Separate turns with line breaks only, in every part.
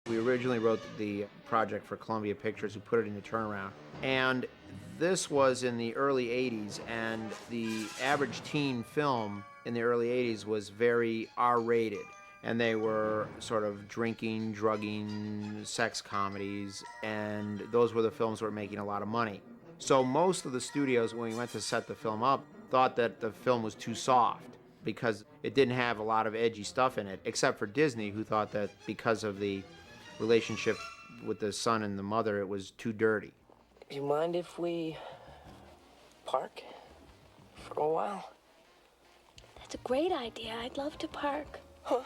We originally wrote the project for Columbia Pictures, who put it into turnaround. And this was in the early 80s, and the average teen film in the early 80s was very R-rated. And they were sort of drinking, drugging, sex comedies, and those were the films that were making a lot of money. So most of the studios, when we went to set the film up, thought that the film was too soft because it didn't have a lot of edgy stuff in it, except for Disney, who thought that because of the relationship with the son and the mother, it was too dirty.
Do you mind if we park for a while?
That's a great idea. I'd love to park.
Huh?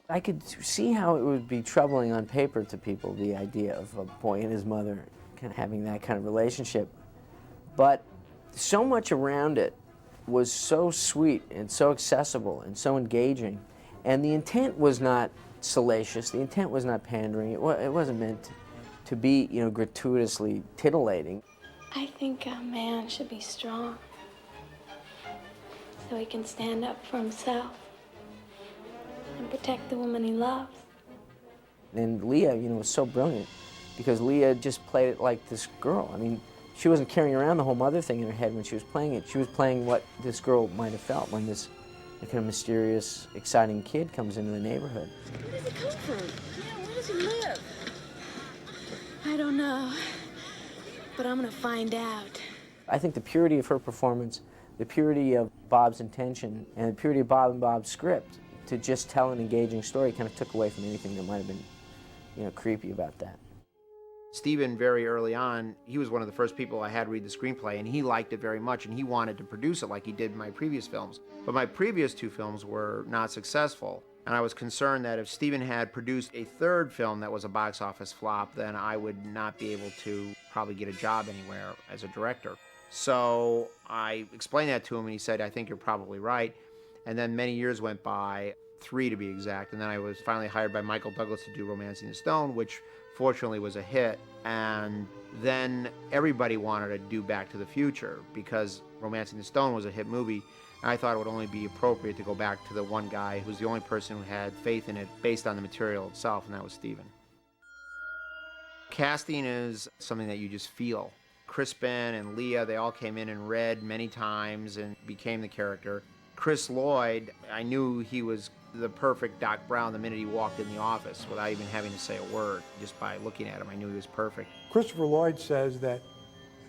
I could see how it would be troubling on paper to people, the idea of a boy and his mother kind of having that kind of relationship. But so much around it was so sweet and so accessible and so engaging. And the intent was not salacious. The intent was not pandering. It wasn't meant to be, gratuitously titillating.
I think a man should be strong so he can stand up for himself and protect the woman he loves.
And Leah, was so brilliant because Leah just played it like this girl. I mean, she wasn't carrying around the whole mother thing in her head when she was playing it. She was playing what this girl might have felt when this kind of mysterious, exciting kid comes into the neighborhood.
Where does he come from? Yeah, where does he live? I don't know, but I'm gonna find out.
I think the purity of her performance, the purity of Bob's intention, and the purity of Bob and Bob's script to just tell an engaging story kind of took away from anything that might have been, creepy about that.
Stephen, very early on, he was one of the first people I had read the screenplay, and he liked it very much, and he wanted to produce it like he did in my previous films. But my previous two films were not successful, and I was concerned that if Stephen had produced a third film that was a box office flop, then I would not be able to probably get a job anywhere as a director. So I explained that to him, and he said, I think you're probably right. And then many years went by, 3 to be exact, and then I was finally hired by Michael Douglas to do Romancing the Stone, which fortunately was a hit. And then everybody wanted to do Back to the Future because Romancing the Stone was a hit movie. And I thought it would only be appropriate to go back to the one guy who was the only person who had faith in it based on the material itself, and that was Stephen. Casting is something that you just feel. Crispin and Leah, they all came in and read many times and became the character. Chris Lloyd, I knew he was the perfect Doc Brown the minute he walked in the office without even having to say a word. Just by looking at him, I knew he was perfect.
Christopher Lloyd says that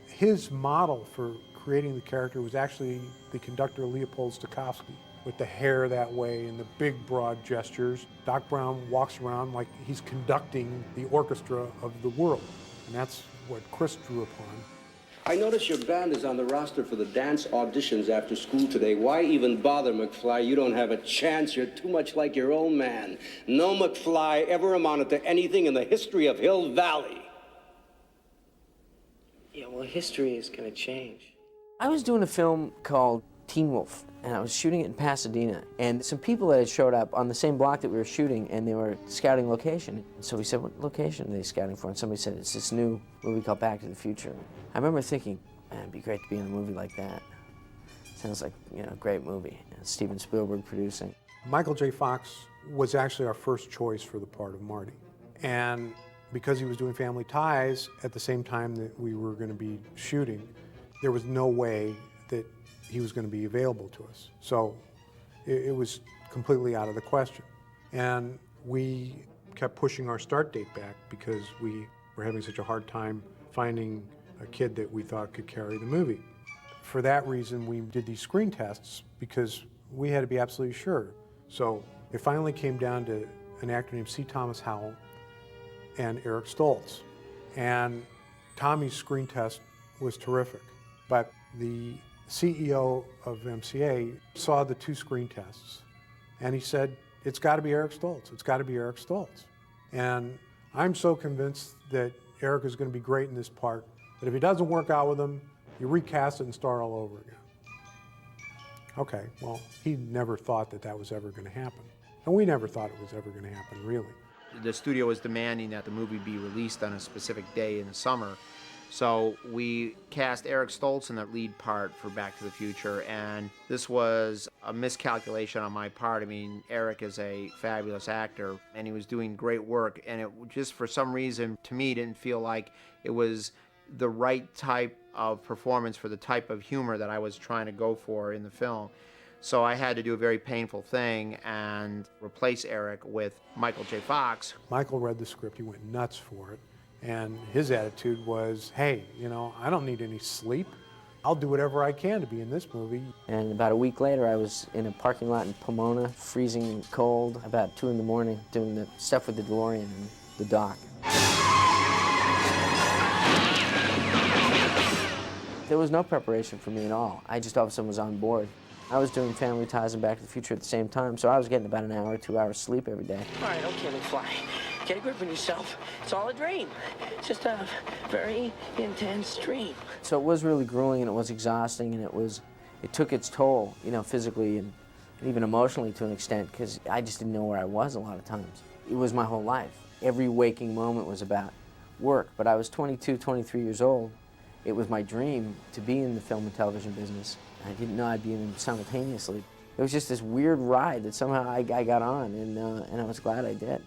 his model for creating the character was actually the conductor Leopold Stokowski, with the hair that way and the big broad gestures. Doc Brown walks around like he's conducting the orchestra of the world, and that's what Chris drew upon.
I notice your band is on the roster for the dance auditions after school today. Why even bother, McFly? You don't have a chance. You're too much like your old man. No McFly ever amounted to anything in the history of Hill Valley.
Yeah, well, history is gonna change.
I was doing a film called Teen Wolf, and I was shooting it in Pasadena. And some people that had showed up on the same block that we were shooting, and they were scouting location. So we said, what location are they scouting for? And somebody said, it's this new movie called Back to the Future. I remember thinking, man, it'd be great to be in a movie like that. Sounds like, a great movie. And Steven Spielberg producing.
Michael J. Fox was actually our first choice for the part of Marty. And because he was doing Family Ties at the same time that we were going to be shooting, there was no way that he was going to be available to us. So it was completely out of the question. And we kept pushing our start date back because we were having such a hard time finding a kid that we thought could carry the movie. For that reason, we did these screen tests because we had to be absolutely sure. So it finally came down to an actor named C. Thomas Howell and Eric Stoltz. And Tommy's screen test was terrific, but the CEO of MCA saw the 2 screen tests, and he said, it's got to be Eric Stoltz. It's got to be Eric Stoltz. And I'm so convinced that Eric is going to be great in this part that if it doesn't work out with him, you recast it and start all over again. Okay, well, he never thought that that was ever going to happen. And we never thought it was ever going to happen, really.
The studio was demanding that the movie be released on a specific day in the summer, So we cast Eric Stoltz in the lead part for Back to the Future, and this was a miscalculation on my part. I mean, Eric is a fabulous actor, and he was doing great work, and it just for some reason, to me, didn't feel like it was the right type of performance for the type of humor that I was trying to go for in the film. So I had to do a very painful thing and replace Eric with Michael J. Fox.
Michael read the script, he went nuts for it, and his attitude was, hey, you know, I don't need any sleep. I'll do whatever I can to be in this movie.
And about a week later, I was in a parking lot in Pomona, freezing cold, about 2 in the morning, doing the stuff with the DeLorean and the dock. There was no preparation for me at all. I just all of a sudden was on board. I was doing Family Ties and Back to the Future at the same time, so I was getting about an hour, 2 hours sleep every day.
All right, okay, McFly. Get a grip on yourself. It's all a dream. It's just a very intense dream.
So it was really grueling, and it was exhausting, and it took its toll, you know, physically and even emotionally to an extent, because I just didn't know where I was a lot of times. It was my whole life. Every waking moment was about work, but I was 22, 23 years old. It was my dream to be in the film and television business. I didn't know I'd be in them simultaneously. It was just this weird ride that somehow I got on, and I was glad I did.